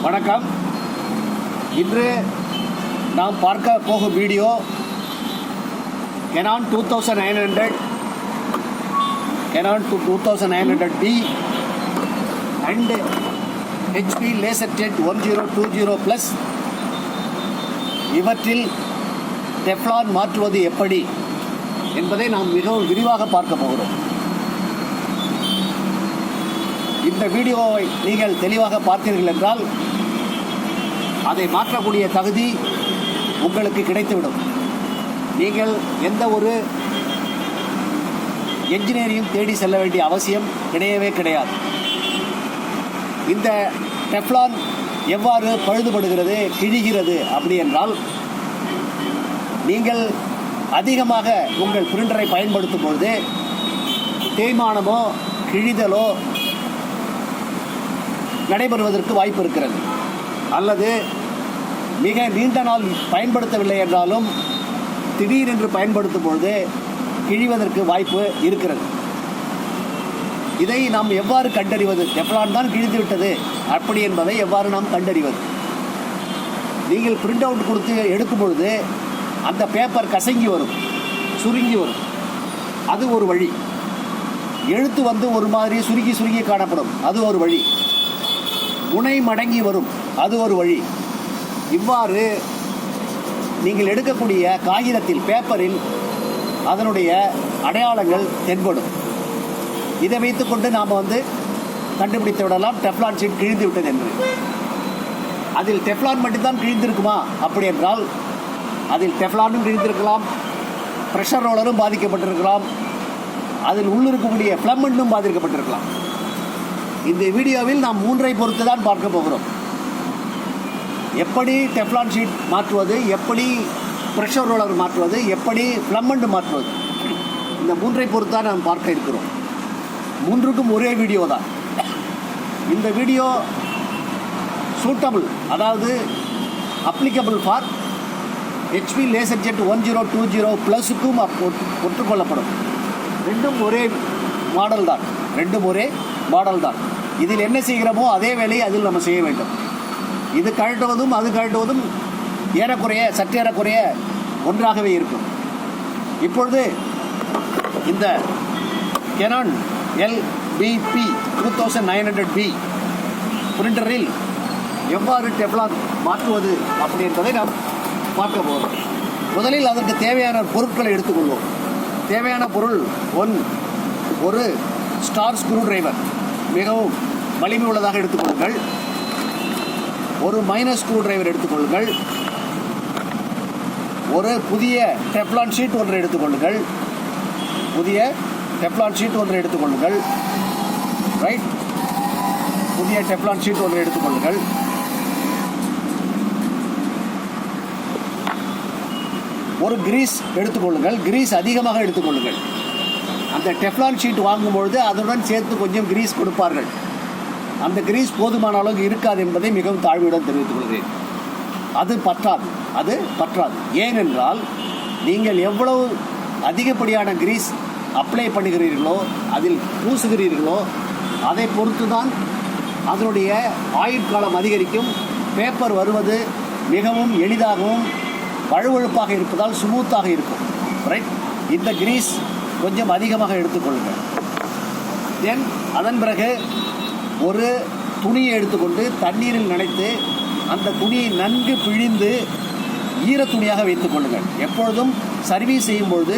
வணக்கம். இன்று நாம் பார்க்க போகும் video Canon 2900D and HP LaserJet 1020 Plus இவற்றில் டெஃப்லான் மாற்றுவது எப்படி என்பதை நாம் மிகவும் விரிவாக பார்க்க போகிறோம். இந்த வீடியோவை நீங்கள் தெளிவாக பார்த்தீர்கள் என்றால் அதை மாற்றக்கூடிய தகுதி உங்களுக்கு கிடைத்துவிடும். நீங்கள் எந்த ஒரு என்ஜினியரையும் தேடி செல்ல வேண்டிய அவசியம் கிடையவே கிடையாது. இந்த டெஃப்லான் எவ்வாறு பழுதுபடுகிறது, கிழிகிறது அப்படி என்றால், நீங்கள் அதிகமாக உங்கள் பிரிண்டரை பயன்படுத்தும் பொழுது தேய்மானமோ கிழிதலோ நடைபெறுவதற்கு வாய்ப்பு இருக்கிறது. அல்லது மிக நீண்ட நாள் பயன்படுத்தவில்லை என்றாலும் திடீரென்று பயன்படுத்தும் பொழுது கிழிவதற்கு வாய்ப்பு இருக்கிறது. இதை நாம் எவ்வாறு கண்டறிவது? டெஃப்லான் தான் கிழிந்து விட்டது அப்படி என்பதை எவ்வாறு நாம் கண்டறிவது? நீங்கள் பிரிண்ட் அவுட் கொடுத்து எடுக்கும் பொழுது அந்த பேப்பர் கசங்கி வரும், சுருங்கி வரும். அது ஒரு வழி. எழுத்து ஒரு மாதிரி சுருங்கி காணப்படும், அது ஒரு வழி. முனை மடங்கி வரும், அது ஒரு வழி. இவ்வாறு நீங்கள் எடுக்கக்கூடிய காகிதத்தில், பேப்பரில் அதனுடைய அடையாளங்கள் தென்படும். இதை வைத்துக்கொண்டு நாம் கண்டுபிடித்து விடலாம் டெஃப்லான் ஷீட் கிழிந்து விட்டது என்று. அதில் டெஃப்லான் மட்டும்தான் கிழிந்திருக்குமா அப்படி என்றால், அதில் டெஃப்லானும் கிழிந்திருக்கலாம், ப்ரெஷர் ரோலரும் பாதிக்கப்பட்டிருக்கலாம், அதில் உள்ளிருக்கக்கூடிய ஃபிலமெண்ட்டும் பாதிக்கப்பட்டிருக்கலாம். இந்த வீடியோவில் நாம் 3ஐ பொறுத்து தான் பார்க்க போகிறோம். எப்படி டெஃப்லான் ஷீட் மாற்றுவது, எப்படி ப்ரெஷர் ரோலர் மாற்றுவது, எப்படி ஃபிலமெண்ட் மாற்றுவது, இந்த 3ஐ பொறுத்து தான் நாம் பார்க்க இருக்கிறோம். 3க்கும் ஒரே வீடியோ தான். இந்த வீடியோ சூட்டபிள், அதாவது அப்ளிகபிள் ஃபார் HP LaserJet 1020 ப்ளஸுக்கும் ஒற்றுக்கொள்ளப்படும். ரெண்டும் ஒரே மாடல் தான். இதில் என்ன செய்கிறோமோ அதே வேலையை அதில் நம்ம செய்ய வேண்டும். இது கழட்டுவதும் அது கழட்டுவதும் சற்றேறக்குறைய ஒன்றாகவே இருக்கும். இப்பொழுது இந்த Canon LBP 2900B பிரிண்டரில் எவ்வாறு டெஃப்லான் மாற்றுவது அப்படி என்பதை நாம் பார்க்க போகிறோம். முதலில் அதற்கு தேவையான பொருட்களை எடுத்துக்கொள்வோம். தேவையான பொருள் ஒரு ஸ்டார் ஸ்க்ரூ டிரைவர், மிகவும் வலிமை உள்ளதாக எடுத்துக்கொள்ளுங்கள். ஒரு மைனஸ் ஸ்க்ரூ டிரைவர் எடுத்துக்கொள்ளுங்கள். ஒரு புதிய டெஃப்லான் ஷீட் ஒன்றை எடுத்துக்கொள்ளுங்கள். ரைட், புதிய டெஃப்லான் ஷீட் ஒன்றை எடுத்துக்கொள்ளுங்கள். ஒரு கிரீஸ் எடுத்துக்கொள்ளுங்கள். கிரீஸ் அதிகமாக எடுத்துக்கொள்ளுங்கள். அந்த டெஃப்லான் ஷீட் வாங்கும்பொழுது அதனுடன் சேர்த்து கொஞ்சம் கிரீஸ் கொடுப்பார்கள். அந்த கிரீஸ் போதுமான அளவுக்கு இருக்காது என்பதை மிகவும் தாழ்மையுடன் தெரிவித்துக் கொள்கிறேன். அது பற்றாது. ஏனென்றால் நீங்கள் எவ்வளவு அதிகப்படியான கிரீஸ் அப்ளை பண்ணுகிறீர்களோ, அதில் பூசுகிறீர்களோ, அதை பொறுத்து தான் அதனுடைய ஆயுட்காலம் அதிகரிக்கும். பேப்பர் வருவது மிகவும் எளிதாகவும் வழுவழுப்பாக இருப்பதால் ஸ்மூத்தாக இருக்கும். ரைட், இந்த கிரீஸ் கொஞ்சம் அதிகமாக எடுத்துக்கொள்ளுங்கள். தென் அதன் பிறகு ஒரு துணியை எடுத்துக்கொண்டு தண்ணீரில் நனைத்து அந்த துணியை நன்கு பிழிந்து ஈர துணியாக வைத்துக் கொள்ளுங்கள். எப்பொழுதும் சர்வீஸ் செய்யும் பொழுது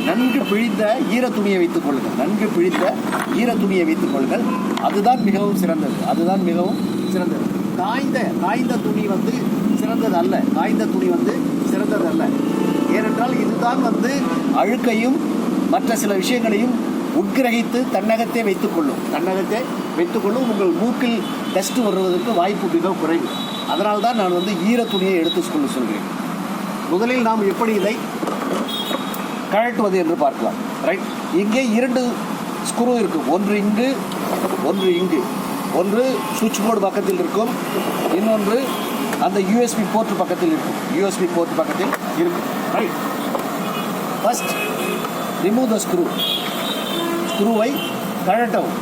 நன்கு பிழிந்த ஈர துணியை வைத்துக் கொள்ளுங்கள். அதுதான் மிகவும் சிறந்தது. காய்ந்த துணி சிறந்தது அல்ல. ஏனென்றால் இதுதான் அழுக்கையும் மற்ற சில விஷயங்களையும் உட்கிரகித்து தன்னகத்தே வைத்துக்கொள்ளும். உங்கள் மூக்கில் டஸ்ட் வருவதற்கு வாய்ப்பு மிக குறைவு. அதனால் தான் நான் ஈர துணியை எடுத்துக்கொள்ள சொல்கிறேன். முதலில் நாம் எப்படி இதை கழட்டுவது என்று பார்க்கலாம். ரைட், இங்கே 2 ஸ்க்ரூ இருக்கும். ஒன்று இங்கு, ஒன்று சுவிட்ச் போர்டு பக்கத்தில் இருக்கும், இன்னொன்று அந்த USB போர்ட் பக்கத்தில் இருக்கும். ரைட், ஃபர்ஸ்ட் ரிமூவ் த ஸ்க்ரூவை கழட்டவும்.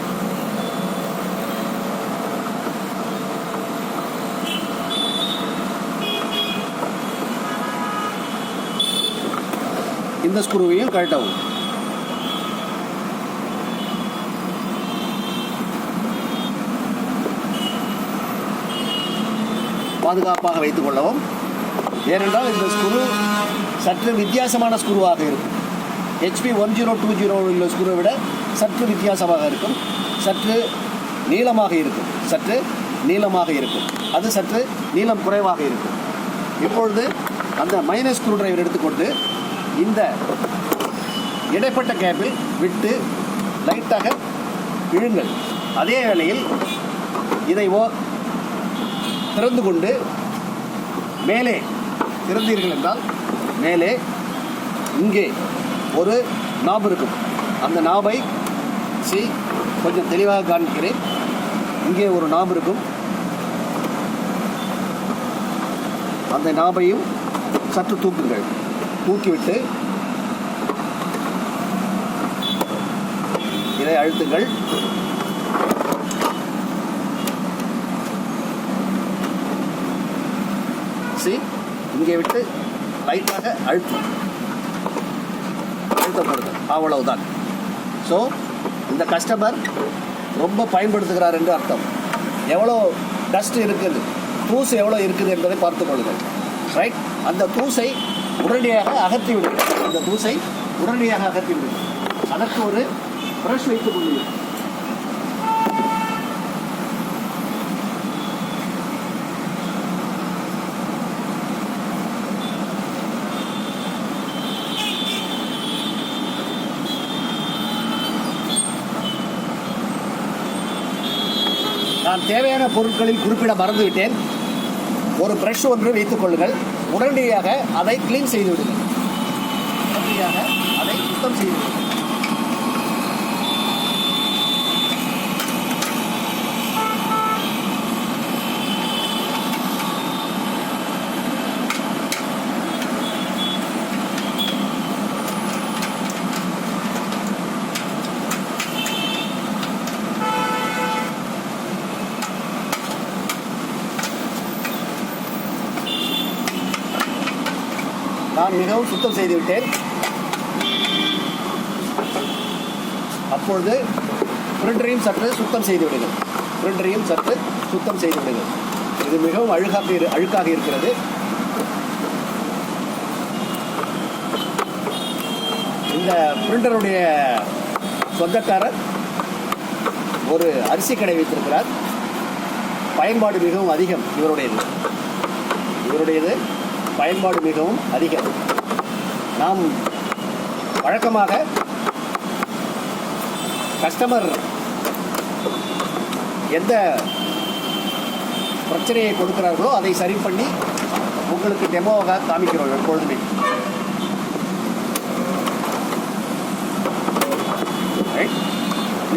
இந்த ஸ்க்ரூவையும் கழட்டவும். பாதுகாப்பாக வைத்துக் கொள்ளவும். ஏனென்றால் இந்த ஸ்க்ரூ சற்று வித்தியாசமான ஸ்க்ரூவாக இருக்கும். HP 1020 உள்ள ஸ்க்ரூவை விட சற்று வித்தியாசமாக இருக்கும். சற்று நீளமாக இருக்கும். அது சற்று நீளம் குறைவாக இருக்கும். இப்பொழுது அந்த மைனஸ் ஸ்க்ரூ டிரைவர் எடுத்துக்கொண்டு இந்த இடைப்பட்ட கேப்பில் விட்டு லைட்டாக இழுங்கள். அதே வேளையில் இதை திறந்து கொண்டு மேலே திறந்தீர்கள் என்றால் மேலே இங்கே ஒரு நாப் இருக்கும். அந்த நாபை கொஞ்சம் தெளிவாக காண்பிக்கிறேன். இங்கே ஒரு நாப் இருக்கும். அந்த நாபையும் சற்று தூக்குங்கள். தூக்கிவிட்டு இதை அழுத்துங்கள். இங்கே விட்டு லைட்டாக அழுத்தப்படுது. அவ்வளவுதான். ஸோ இந்த கஸ்டமர் ரொம்ப பயன்படுத்துகிறார் என்று அர்த்தம். எவ்வளோ டஸ்ட் இருக்குது, தூசு எவ்வளோ இருக்குது என்பதை பார்த்து கொள்ளுங்கள். ரைட். அந்த தூசை உடனடியாக அகற்றி விடுங்கள். அதற்கு ஒரு ப்ரஷ் வைத்துக் கொள்ளுங்கள். நான் தேவையான பொருட்களில் குறிப்பிட மறந்துவிட்டேன். ஒரு ப்ரஷ் ஒன்று வைத்துக் கொள்ளுங்கள். உடனடியாக அதை கிளீன் செய்து விடுங்கள். சுத்தம் செய்து விடுங்கள். நான் மிகவும் சுத்தம் செய்துவிட்டேன். அப்பொழுது பிரிண்டரையும் சற்று சுத்தம் செய்து விடுங்கள். இது மிகவும் அழுக்காக இருக்கிறது. இந்த பிரிண்டருடைய சொந்தக்காரர் ஒரு அரிசி கடை வைத்திருக்கிறார். பயன்பாடு மிகவும் அதிகம். இவருடையது பயன்பாடு மிகவும் அதிகம். நாம் வழக்கமாக கஸ்டமர் எந்த பிரச்சனையை கொடுக்கிறார்களோ அதை சரி பண்ணி உங்களுக்கு டெமோவாக காமிக்கிறோம் எப்பொழுதுமே.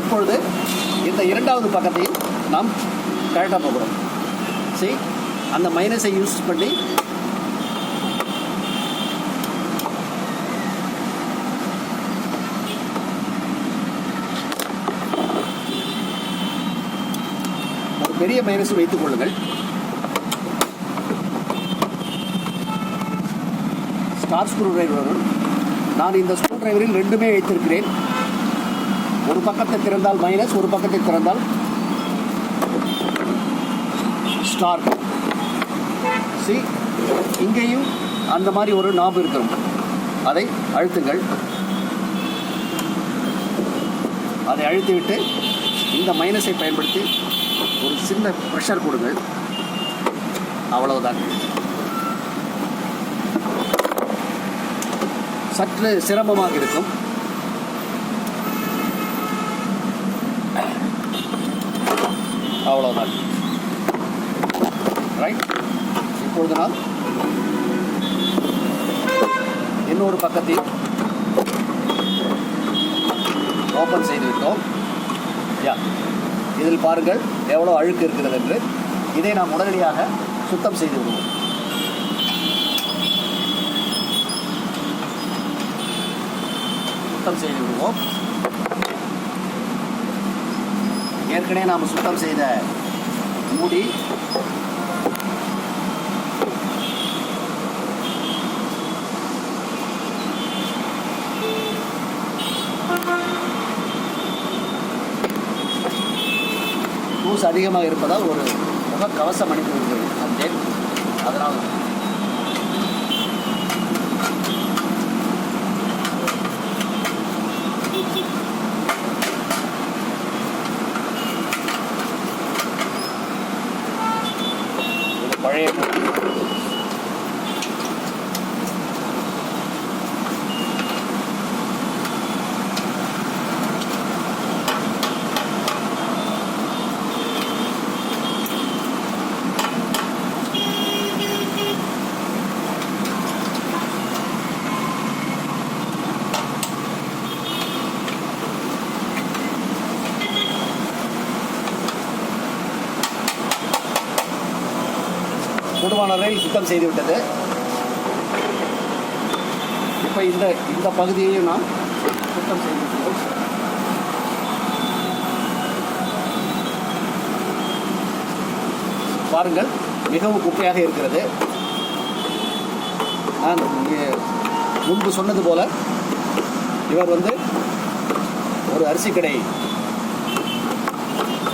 இப்பொழுது இந்த இரண்டாவது பக்கத்தையும் நாம் கழட்ட போகிறோம். அந்த மைனஸை யூஸ் பண்ணி பெரிய மைனஸ் வைத்துக் கொள்ளுங்கள். Star screw driver. நான் இந்த ஸ்க்ரூ டிரைவரில் ரெண்டுமே வைத்திருக்கிறேன். ஒரு பக்கத்தை திறந்தால் மைனஸ், ஒரு பக்கத்தை திறந்தால் ஸ்டார். இங்கேயும் அந்த மாதிரி ஒரு நாப் இருக்கிறோம். அதை அழுத்துங்கள். அதை அழுத்திவிட்டு இந்த மைனஸை பயன்படுத்தி ஒரு சின்ன ப்ரெஷர் கொடுங்கள். அவ்வளவுதான். சற்று சிரமமாக இருக்கும். அவ்வளவுதான். ரைட். இப்பொழுது நாம் இன்னொரு பக்கத்தில் ஓப்பன் செய்துவிட்டோம். இதில் பாருங்கள் எவ்வளோ அழுக்கு இருக்கிறது என்று. இதை நாம் உடனடியாக சுத்தம் செய்து விடுவோம். ஏற்கனவே நாம் சுத்தம் செய்த மூடி லூஸ் அதிகமாக இருப்பதால் ஒரு முகக்கவசம் அணிந்து வந்தேன். அதனால் பழைய கூடுமான ரயில் சுத்தம் செய்துவிட்டது. இப்போ இந்த பகுதியையும் நாம் சுத்தம் செய்துவிட்டோம். பாருங்கள், மிகவும் குப்பையாக இருக்கிறது. நான் முன்பு சொன்னது போல இவர் ஒரு அரிசி கடை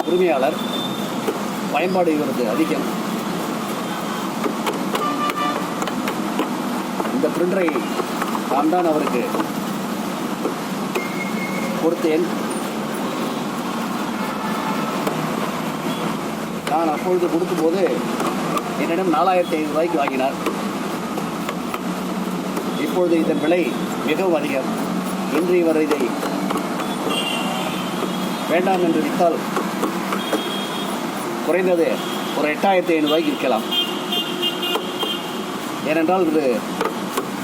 உரிமையாளர். பயன்பாடு இவரது அதிகம். இந்த பிரிண்டரை நான் தான் அவருக்கு கொடுத்தேன். நான் அப்பொழுது கொடுக்கும்போது என்னிடம் 4500 ரூபாய்க்கு வாங்கினார். இப்பொழுது இதன் விலை மிகவும் அதிகம். இன்று இவர் இதை வேண்டாம் என்று விற்றால் குறைந்தது ஒரு 8500 ரூபாய்க்கு விற்கலாம். ஏனென்றால் இது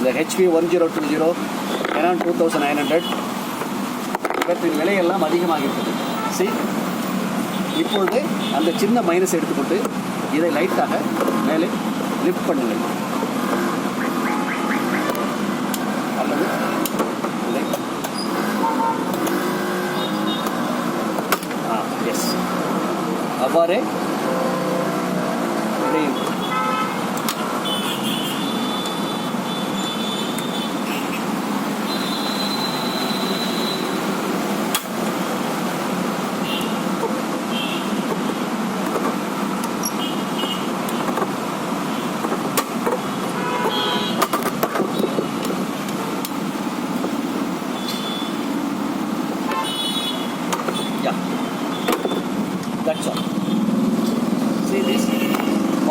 இந்த HP 1020 Canon 2900 இவற்றின் விலையெல்லாம் அதிகமாக இருக்குது. சரி, இப்பொழுது அந்த சின்ன மைனஸ் எடுத்துக்கொண்டு இதை லைட்டாக மேலே லிஃப்ட் பண்ணுங்கள். அல்லது இதை எஸ் அவ்வாறே இதை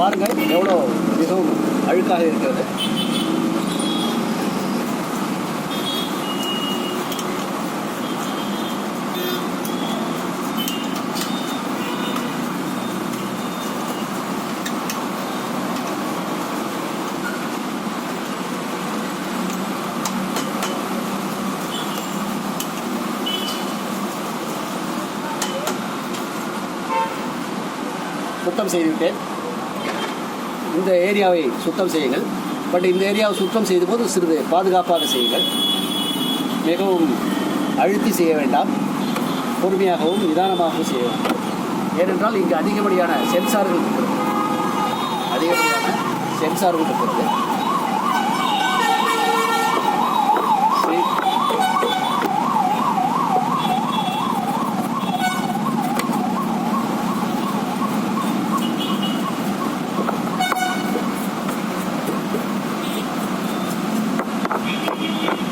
பாருங்கள் எவ்வளோ மிகவும் அழுக்காக இருக்கிறது. சுத்தம் செய்துவிட்டேன். இந்த ஏரியாவை சுத்தம் செய்யுங்கள். பட் இந்த ஏரியாவை சுத்தம் செய்தபோது சிறிது பாதுகாப்பாக செய்யுங்கள். மிகவும் அழுத்தி செய்ய வேண்டாம். பொறுமையாகவும் நிதானமாகவும் செய்ய வேண்டும். ஏனென்றால் இங்கு அதிகப்படியான சென்சார்கள் இருக்கிறது.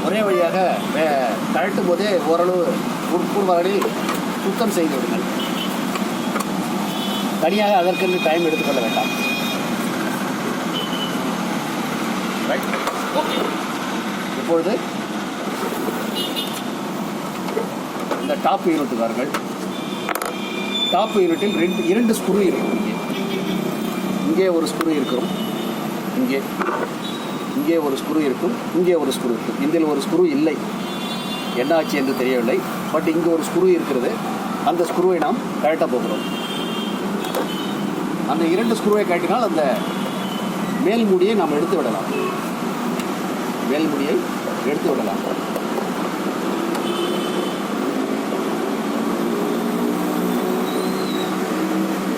ஒரே வழியாக கழட்டும் போதே ஓரளவு உட்புறவர்களில் சுத்தம் செய்து விடுங்கள். தனியாக அதற்கென்று டைம் எடுத்துக்கொள்ள வேண்டாம். Right, okay. இப்பொழுது இந்த டாப் யூனிட் வாருங்கள். டாப் யூனிட்டில் இரண்டு ஸ்க்ரூ இருக்கும். இங்கே ஒரு ஸ்க்ரூ இருக்கும், இங்கே ஒரு ஸ்க்ரூ இருக்கும், இங்கே ஒரு ஸ்க்ரூ இருக்கும். இதில் ஒரு ஸ்க்ரூ இல்லை, என்ன ஆச்சு என்று தெரியவில்லை. பட் இங்கே ஒரு ஸ்க்ரூ இருக்கிறது. அந்த ஸ்க்ரூவை நாம் கழட்ட போகிறோம். அந்த இரண்டு ஸ்க்ரூவை கழட்டினால் அந்த மேல் மூடியை நாம் எடுத்து விடலாம்.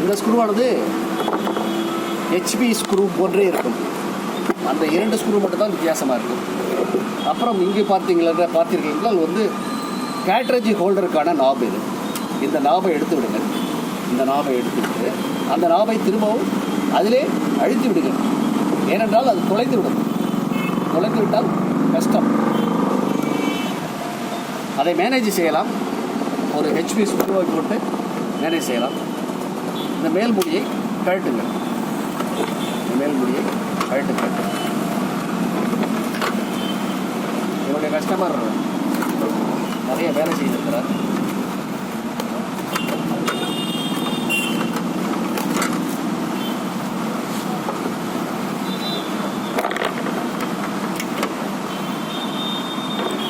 இந்த ஸ்க்ரூவானது HP ஸ்க்ரூ போன்றே இருக்கும். அந்த இரண்டு ஸ்க்ரூ மட்டும் தான் வித்தியாசமாக இருக்கும். அப்புறம் இங்கே பார்த்தீர்கள் என்றால் கேட்ரேஜ் ஹோல்டருக்கான நாப் இது. இந்த நாபை எடுத்து விடுங்கள். இந்த நாபை எடுத்துவிட்டு அந்த நாபை திரும்பவும் அதிலே அழுத்தி விடுங்க. ஏனென்றால் அது தொலைத்து விடும். தொலைத்து விட்டால் கஷ்டம். அதை மேனேஜ் செய்யலாம். ஒரு ஹெச்பி ஸ்க்ரூவை போட்டு மேனேஜ் செய்யலாம். இந்த மேல் முடியை கழட்டுங்கள். இந்த மேல் முடியை கழட்டுங்கள். என்னுடைய கஸ்டமர் நிறைய வேலை செய்திருக்கிறார்.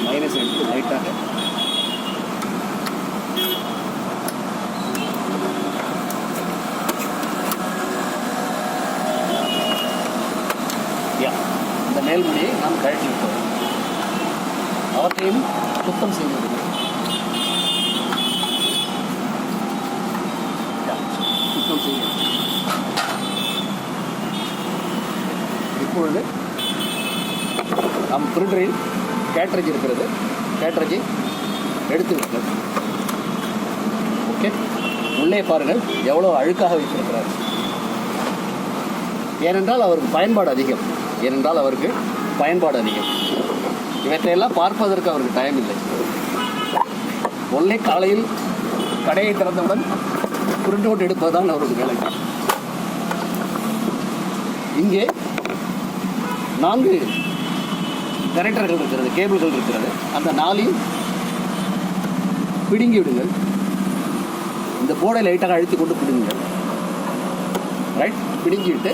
மைனஸ் எடுத்து லைட்டாக இந்த மேல்முடியை நாம் கழட்டி விட்டோம். அவற்றையும் சுத்தம் செய்வது. சுத்தம் செய்ய இப்பொழுது நம் பிரிண்டரில் கேட்ரேஜ் இருக்கிறது. கேட்ரேஜை எடுத்து விட்டோம். ஓகே, உள்ளே பாருங்கள் எவ்வளோ அழுக்காக வைத்திருக்கிறார். ஏனென்றால் அவருக்கு பயன்பாடு அதிகம். இவற்றையெல்லாம் பார்ப்பதற்கு அவருக்கு டைம் இல்லை. ஒன்லே காலையில் கடையை திறந்தவுடன் பிரிண்ட் அவுட் எடுப்பதுதான் அவருக்கு வேலை. இங்கே 4 கனெக்டர்கள் இருக்கிறது, கேபிள்கள் இருக்கிறது. அந்த 4ஐயும் பிடுங்கி விடுங்கள். இந்த போர்டை லைட்டாக அழுத்தி கொண்டு பிடுங்குங்கள். ரைட், பிடுங்கிவிட்டு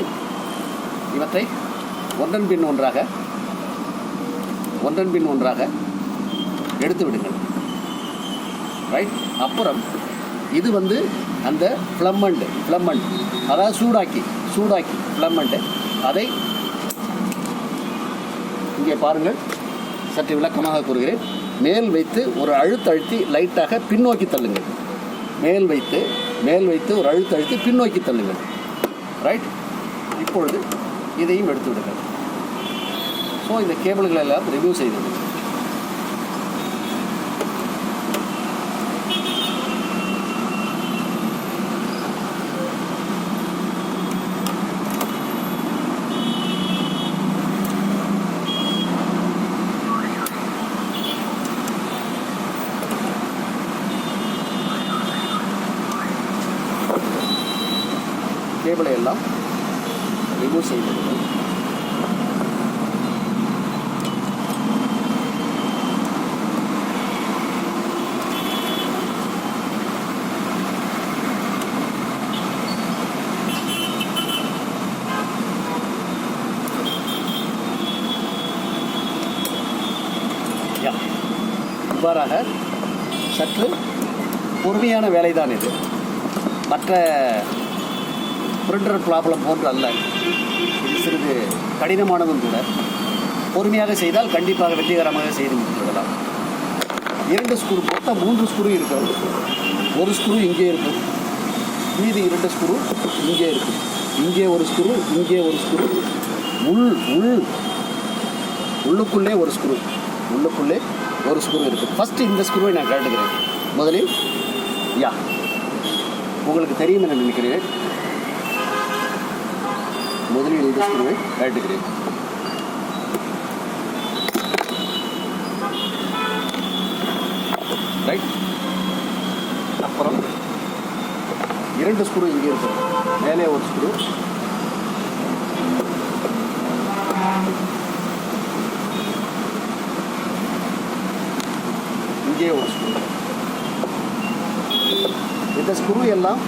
இவற்றை ஒன்றன் பின் ஒன்றாக எடுத்து விடுங்கள். ரைட், அப்புறம் இது அந்த ஃப்ளம்மண்ட் அதாவது சூடாக்கி ஃப்ளம்மண்ட் அதை இங்கே பாருங்கள். சற்று விளக்கமாக கூறுகிறேன். மேல் வைத்து ஒரு அழுத்தி லைட்டாக பின்னோக்கி தள்ளுங்கள். மேல் வைத்து ஒரு அழுத்தி பின்னோக்கி தள்ளுங்கள். ரைட், இப்பொழுது இதையும் எடுத்து விடுங்கள். ஸோ இந்த கேபிள்கள் எல்லாம் ரிமூவ் செய்து கேபிளை எல்லாம் ரிமூவ் செய்து இவ்வாறாக சற்று பொறுமையான வேலைதான் இது. மற்ற பிரிண்டர் ப்ராப்ளம் போன்று அல்ல. இது சிறிது கடினமானதும் கூட. பொறுமையாக செய்தால் கண்டிப்பாக வெற்றிகரமாக செய்து முடித்துவிடலாம். 2 ஸ்க்ரூ, மொத்தம் 3 ஸ்க்ரூ இருக்கிறது. ஒரு ஸ்க்ரூ இங்கே இருக்கும், மீதி 2 ஸ்க்ரூ இங்கே இருக்கும். இங்கே ஒரு ஸ்க்ரூ, இங்கே ஒரு ஸ்க்ரூ, உள்ளுக்குள்ளே ஒரு ஸ்க்ரூ இருக்குது. ஃபஸ்ட்டு இந்த ஸ்க்ரூவை நான் கழட்டுகிறேன். முதலில் உங்களுக்கு தெரியும் என நினைக்கிறேன். முதலில் இந்த ஸ்க்ரூவை கழட்டுகிறேன். ரைட், அப்புறம் 2 ஸ்க்ரூ இங்கே இருக்கும். மேலே ஒரு ஸ்க்ரூ, இங்கே ஒரு ஸ்க்ரூ. இந்த ஸ்க்ரூ எல்லாம்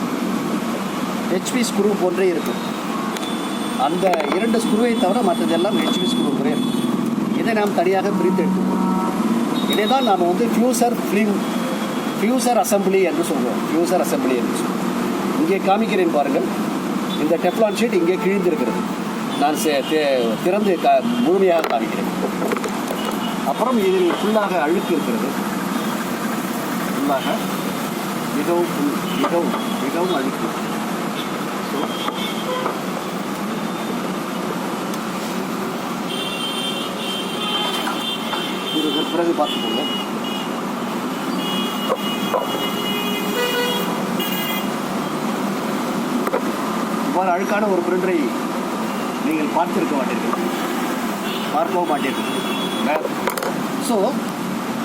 ஹெச்பி ஸ்க்ரூ போன்றே இருக்கும். அந்த 2 ஸ்க்ரூவை தவிர மற்றதெல்லாம் ஹெச்பி ஸ்க்ரூ போன்றே இருக்கும். இதை நாம் தனியாக பிரித்து எடுத்துக்கணும். இதை தான் நாம் ஃபியூசர் அசம்பிளி என்று சொல்கிறோம். இங்கே காமிக்கிறேன் பாருங்கள். இந்த டெஃப்லான் ஷீட் இங்கே கிழிந்திருக்கிறது. நான் திறந்து முழுமையாக காமிக்கிறேன். அப்புறம் இதில் ஃபுல்லாக அழுக்கு இருக்கிறது. மிகவும் அழுக்கு. இது பிறகு பார்த்துக்கோங்க. இவ்வாறு அழுக்கான ஒரு பிரிண்டரை நீங்கள் பார்க்கவும் மாட்டீர்கள். ஸோ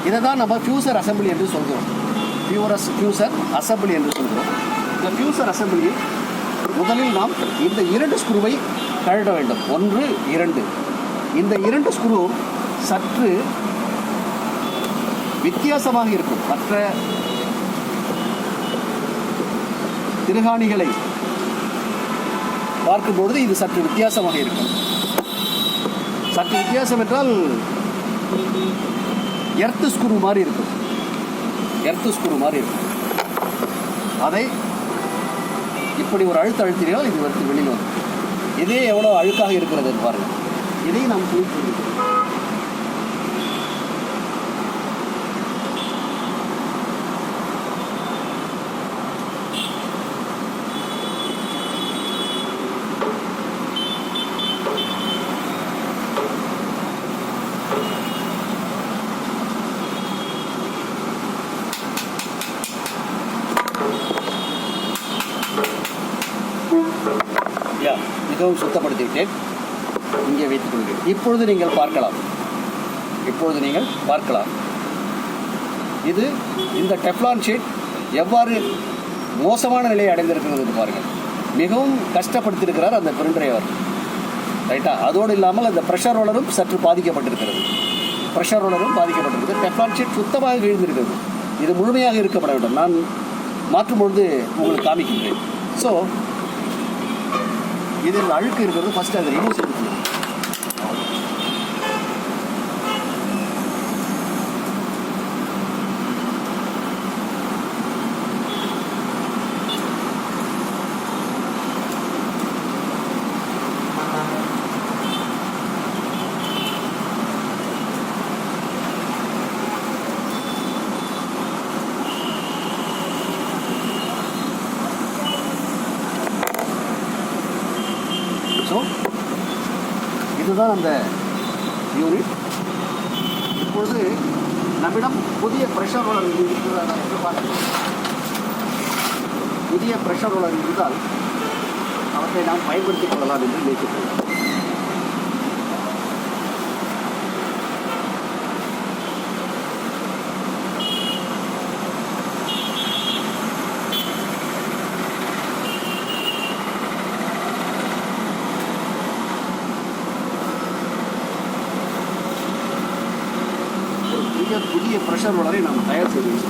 இதை தான் நம்ம ஃபியூசர் அசம்பிளி என்று சொல்கிறோம். ஃபியூசர் அசம்பிளி என்று சொல்கிறோம். இந்த ஃபியூசர் அசம்பிளியில் முதலில் நாம் இந்த 2 ஸ்க்ரூவை கழட்ட வேண்டும். 1, 2. இந்த 2 ஸ்க்ரூ சற்று வித்தியாசமாக இருக்கும். மற்ற திருகாணிகளை பார்க்கும்பொழுது இது சற்று வித்தியாசமாக இருக்கும். சற்று வித்தியாசம் என்றால் எர்த்து ஸ்க்ரூ மாதிரி இருக்கும். அதை இப்படி ஒரு அழுத்தினால் இது வந்து வெளியில் வரும். இதே எவ்வளோ அழுக்காக இருக்கிறது பாருங்கள். இதையும் நாம் கிளீன் பண்ணிக்கிறோம். மிகவும் சுத்தப்படுத்தி விட்டேன். இங்கே வைத்துக் கொள்கிறேன். இப்பொழுது நீங்கள் பார்க்கலாம் இது இந்த டெஃப்லான் ஷீட் எவ்வாறு மோசமான நிலையை அடைந்திருக்கிறது பாருங்கள். மிகவும் கஷ்டப்படுத்தியிருக்கிறார் அந்த பிரிண்டரை அவர். ரைட்டா? அதோடு இல்லாமல் அந்த ப்ரெஷர் ரோலரும் சற்று பாதிக்கப்பட்டிருக்கிறது. டெஃப்லான் ஷீட் சுத்தமாக விழுந்திருக்கிறது. இது முழுமையாக இருக்கப்பட வேண்டும். நான் மாற்றும்பொழுது உங்களுக்கு காமிக்கின்றேன். ஸோ இதில் அழுக்கு இருக்கிறது. ஃபஸ்ட்டு அதை ரிமூவ் செய்யணும். இதுதான் அந்த யூனிட். இப்பொழுது நம்மிடம் புதிய ப்ரெஷர் ரோலர் இருக்கிறதா என்று பார்க்கிறோம். புதிய ப்ரெஷர் ரோலர் இருந்தால் அவற்றை நாம் பயன்படுத்திக் கொள்ளலாம் என்று நினைக்கிறோம். புதிய ப்ரெஷர் ரோலரை நாம் தயார் செய்து